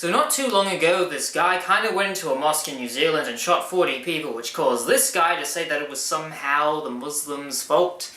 So not too long ago, this guy kind of went into a mosque in New Zealand and shot 40 people, which caused this guy to say that it was somehow the Muslims' fault,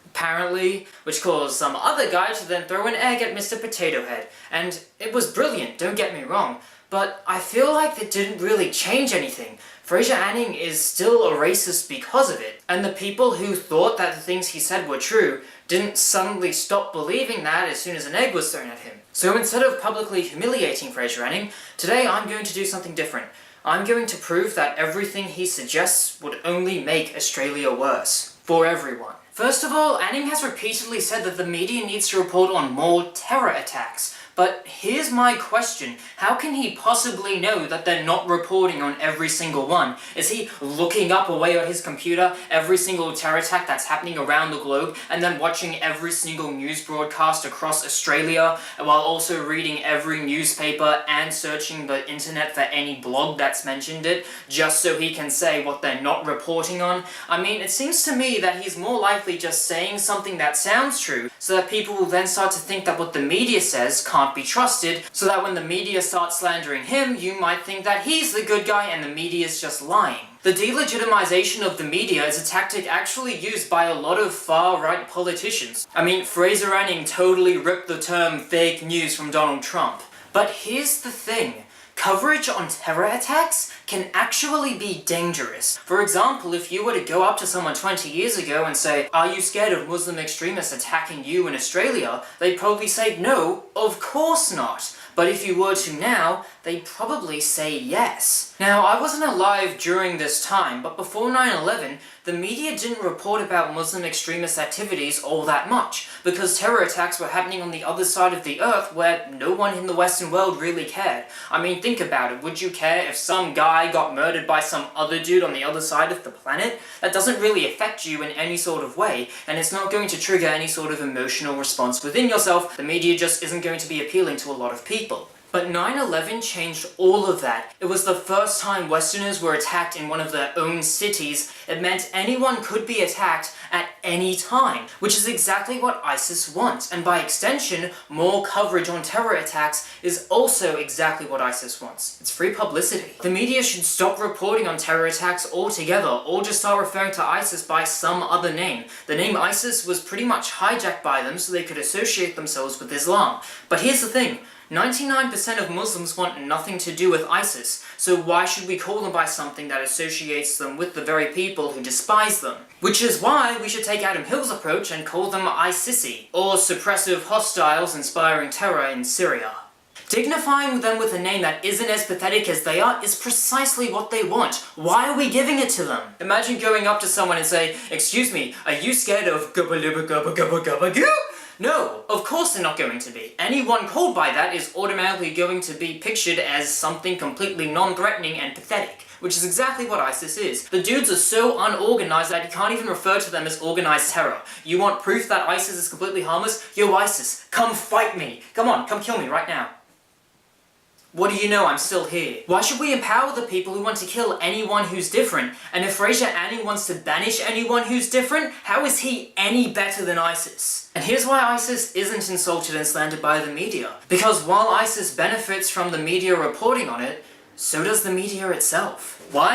apparently, which caused some other guy to then throw an egg at Mr. Potato Head. And it was brilliant, don't get me wrong, but I feel like that didn't really change anything. Fraser Anning is still a racist because of it, and the people who thought that the things he said were true didn't suddenly stop believing that as soon as an egg was thrown at him. So instead of publicly humiliating Fraser Anning, today I'm going to do something different. I'm going to prove that everything he suggests would only make Australia worse. For everyone. First of all, Anning has repeatedly said that the media needs to report on more terror attacks. But here's my question, how can he possibly know that they're not reporting on every single one? Is he looking up away at his computer every single terror attack that's happening around the globe, and then watching every single news broadcast across Australia, while also reading every newspaper and searching the internet for any blog that's mentioned it, just so he can say what they're not reporting on? I mean, it seems to me that he's more likely just saying something that sounds true, so that people will then start to think that what the media says can't be trusted, so that when the media starts slandering him, you might think that he's the good guy and the media's just lying. The delegitimization of the media is a tactic actually used by a lot of far-right politicians. I mean, Fraser Anning totally ripped the term fake news from Donald Trump. But here's the thing. Coverage on terror attacks can actually be dangerous. For example, if you were to go up to someone 20 years ago and say, "Are you scared of Muslim extremists attacking you in Australia?" they'd probably say, "No, of course not." But if you were to now, they'd probably say yes. Now, I wasn't alive during this time, but before 9/11, the media didn't report about Muslim extremist activities all that much, because terror attacks were happening on the other side of the earth where no one in the Western world really cared. I mean, think about it. Would you care if some guy got murdered by some other dude on the other side of the planet? That doesn't really affect you in any sort of way, and it's not going to trigger any sort of emotional response within yourself. The media just isn't going to be appealing to a lot of people. But 9/11 changed all of that. It was the first time Westerners were attacked in one of their own cities. It meant anyone could be attacked at any time, which is exactly what ISIS wants. And by extension, more coverage on terror attacks is also exactly what ISIS wants. It's free publicity. The media should stop reporting on terror attacks altogether, or just start referring to ISIS by some other name. The name ISIS was pretty much hijacked by them so they could associate themselves with Islam. But here's the thing. 99% of Muslims want nothing to do with ISIS, so why should we call them by something that associates them with the very people who despise them? Which is why we should take Adam Hill's approach and call them ISISI, or suppressive hostiles inspiring terror in Syria. Dignifying them with a name that isn't as pathetic as they are is precisely what they want. Why are we giving it to them? Imagine going up to someone and say, "Excuse me, are you scared of gubba lubba gubba gubba gubba goo?" No, of course they're not going to be. Anyone called by that is automatically going to be pictured as something completely non-threatening and pathetic, which is exactly what ISIS is. The dudes are so unorganized that you can't even refer to them as organized terror. You want proof that ISIS is completely harmless? Yo, ISIS, come fight me! Come on, come kill me right now. What do you know, I'm still here. Why should we empower the people who want to kill anyone who's different? And if Fraser Anning wants to banish anyone who's different, how is he any better than ISIS? And here's why ISIS isn't insulted and slandered by the media. Because while ISIS benefits from the media reporting on it, so does the media itself. Why?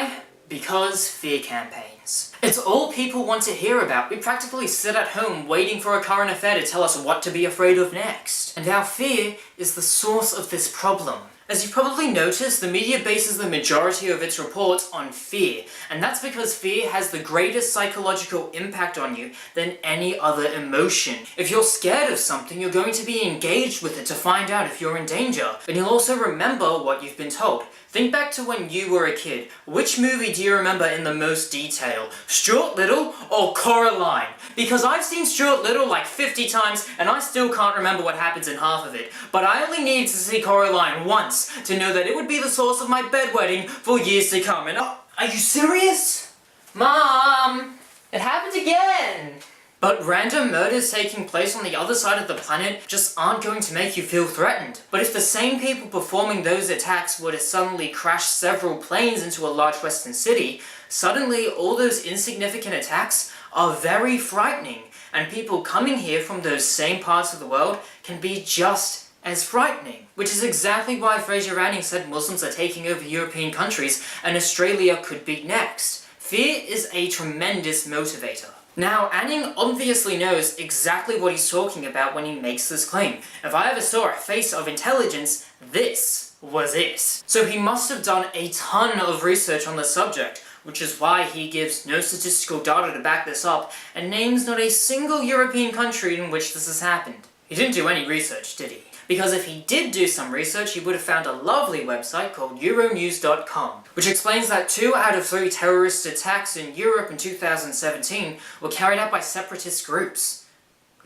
Because fear campaigns. It's all people want to hear about. We practically sit at home waiting for a current affair to tell us what to be afraid of next. And our fear is the source of this problem. As you probably noticed, the media bases the majority of its reports on fear, and that's because fear has the greatest psychological impact on you than any other emotion. If you're scared of something, you're going to be engaged with it to find out if you're in danger, and you'll also remember what you've been told. Think back to when you were a kid. Which movie do you remember in the most detail? Stuart Little or Coraline? Because I've seen Stuart Little like 50 times and I still can't remember what happens in half of it. But I only needed to see Coraline once to know that it would be the source of my bedwetting for years to come. And are you serious? Mom! It happened again! But random murders taking place on the other side of the planet just aren't going to make you feel threatened. But if the same people performing those attacks were to suddenly crash several planes into a large western city, suddenly all those insignificant attacks are very frightening, and people coming here from those same parts of the world can be just as frightening, which is exactly why Fraser Anning said Muslims are taking over European countries and Australia could be next. Fear is a tremendous motivator. Now, Anning obviously knows exactly what he's talking about when he makes this claim. If I ever saw a face of intelligence, this was it. So he must have done a ton of research on the subject, which is why he gives no statistical data to back this up and names not a single European country in which this has happened. He didn't do any research, did he? Because if he did do some research, he would have found a lovely website called Euronews.com, which explains that 2 out of 3 terrorist attacks in Europe in 2017 were carried out by separatist groups,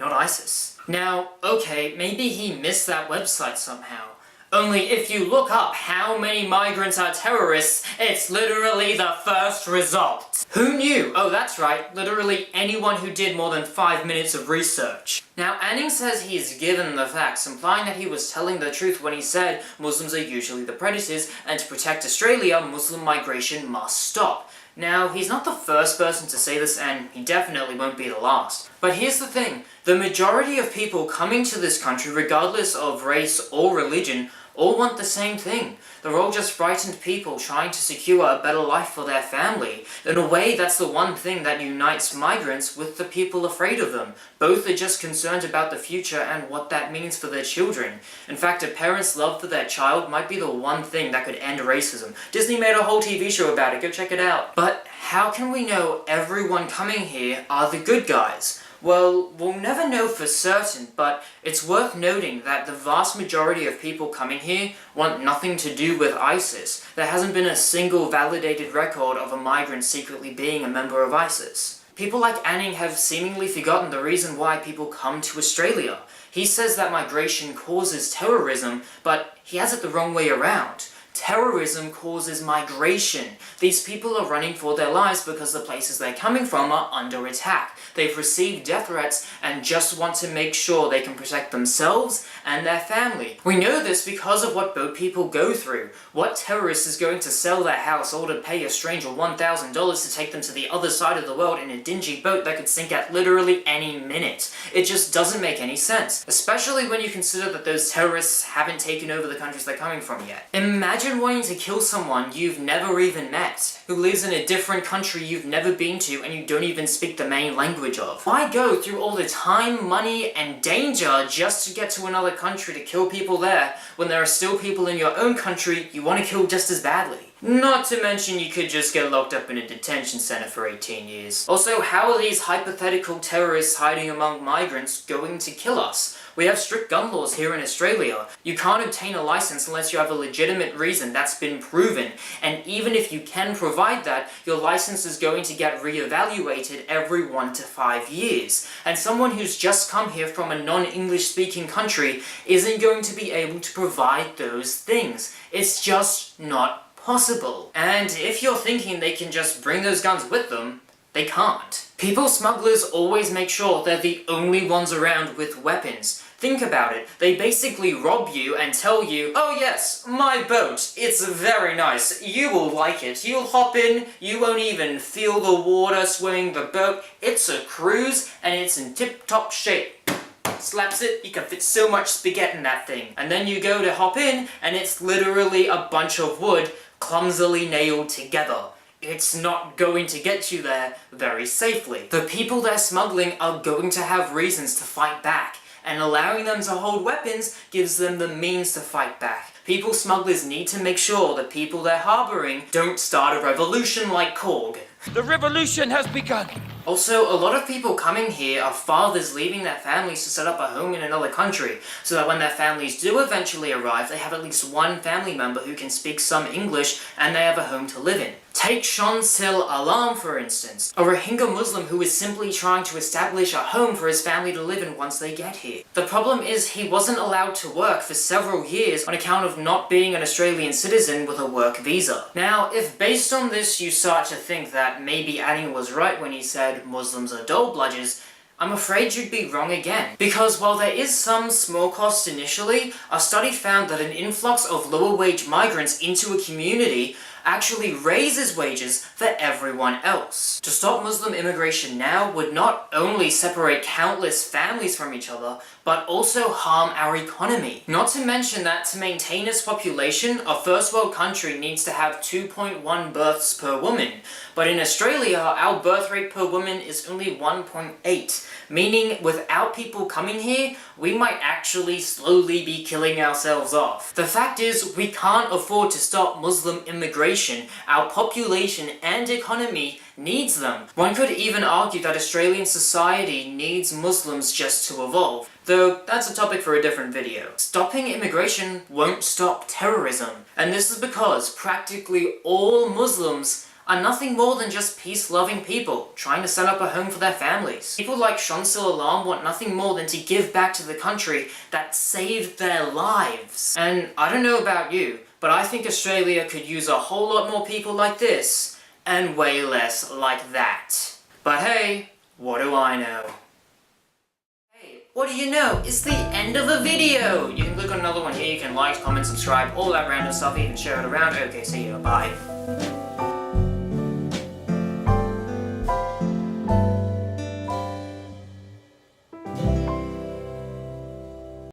not ISIS. Now, okay, maybe he missed that website somehow. Only if you look up how many migrants are terrorists, it's literally the first result. Who knew? Oh, that's right, literally anyone who did more than 5 minutes of research. Now, Anning says he's given the facts, implying that he was telling the truth when he said Muslims are usually the predators, and to protect Australia, Muslim migration must stop. Now, he's not the first person to say this, and he definitely won't be the last. But here's the thing, the majority of people coming to this country, regardless of race or religion, all want the same thing. They're all just frightened people trying to secure a better life for their family. In a way, that's the one thing that unites migrants with the people afraid of them. Both are just concerned about the future and what that means for their children. In fact, a parent's love for their child might be the one thing that could end racism. Disney made a whole TV show about it, go check it out. But how can we know everyone coming here are the good guys? Well, we'll never know for certain, but it's worth noting that the vast majority of people coming here want nothing to do with ISIS. There hasn't been a single validated record of a migrant secretly being a member of ISIS. People like Anning have seemingly forgotten the reason why people come to Australia. He says that migration causes terrorism, but he has it the wrong way around. Terrorism causes migration. These people are running for their lives because the places they're coming from are under attack. They've received death threats and just want to make sure they can protect themselves and their family. We know this because of what boat people go through. What terrorist is going to sell their house or to pay a stranger $1,000 to take them to the other side of the world in a dingy boat that could sink at literally any minute? It just doesn't make any sense, especially when you consider that those terrorists haven't taken over the countries they're coming from yet. Imagine wanting to kill someone you've never even met, who lives in a different country you've never been to and you don't even speak the main language of. Why go through all the time, money, and danger just to get to another country to kill people there, when there are still people in your own country you want to kill just as badly? Not to mention you could just get locked up in a detention center for 18 years. Also, how are these hypothetical terrorists hiding among migrants going to kill us? We have strict gun laws here in Australia. You can't obtain a license unless you have a legitimate reason that's been proven. And even if you can provide that, your license is going to get re-evaluated every 1 to 5 years. And someone who's just come here from a non-English speaking country isn't going to be able to provide those things. It's just not possible. And if you're thinking they can just bring those guns with them, they can't. People smugglers always make sure they're the only ones around with weapons. Think about it, they basically rob you and tell you, oh yes, my boat, it's very nice, you will like it, you'll hop in, you won't even feel the water swimming the boat, it's a cruise, and it's in tip-top shape. Slaps it, you can fit so much spaghetti in that thing. And then you go to hop in, and it's literally a bunch of wood clumsily nailed together. It's not going to get you there very safely. The people they're smuggling are going to have reasons to fight back, and allowing them to hold weapons gives them the means to fight back. People smugglers need to make sure the people they're harboring don't start a revolution like Korg. The revolution has begun! Also, a lot of people coming here are fathers leaving their families to set up a home in another country, so that when their families do eventually arrive, they have at least one family member who can speak some English and they have a home to live in. Take Shamsil Alam, for instance, a Rohingya Muslim who is simply trying to establish a home for his family to live in once they get here. The problem is he wasn't allowed to work for several years on account of not being an Australian citizen with a work visa. Now, if based on this you start to think that maybe Anning was right when he said Muslims are dole bludgers, I'm afraid you'd be wrong again. Because while there is some small cost initially, a study found that an influx of lower wage migrants into a community actually raises wages for everyone else. To stop Muslim immigration now would not only separate countless families from each other, but also harm our economy. Not to mention that to maintain its population, a first world country needs to have 2.1 births per woman. But in Australia, our birth rate per woman is only 1.8, meaning without people coming here, we might actually slowly be killing ourselves off. The fact is, we can't afford to stop Muslim immigration. Our population and economy needs them. One could even argue that Australian society needs Muslims just to evolve, though that's a topic for a different video. Stopping immigration won't stop terrorism, and this is because practically all Muslims are nothing more than just peace-loving people trying to set up a home for their families. People like Shamsul Alam want nothing more than to give back to the country that saved their lives. And I don't know about you, but I think Australia could use a whole lot more people like this, and way less like that. But hey, what do I know? Hey, what do you know? It's the end of the video! You can click on another one here, you can like, comment, subscribe, all that random stuff, even share it around. Okay, see you, bye.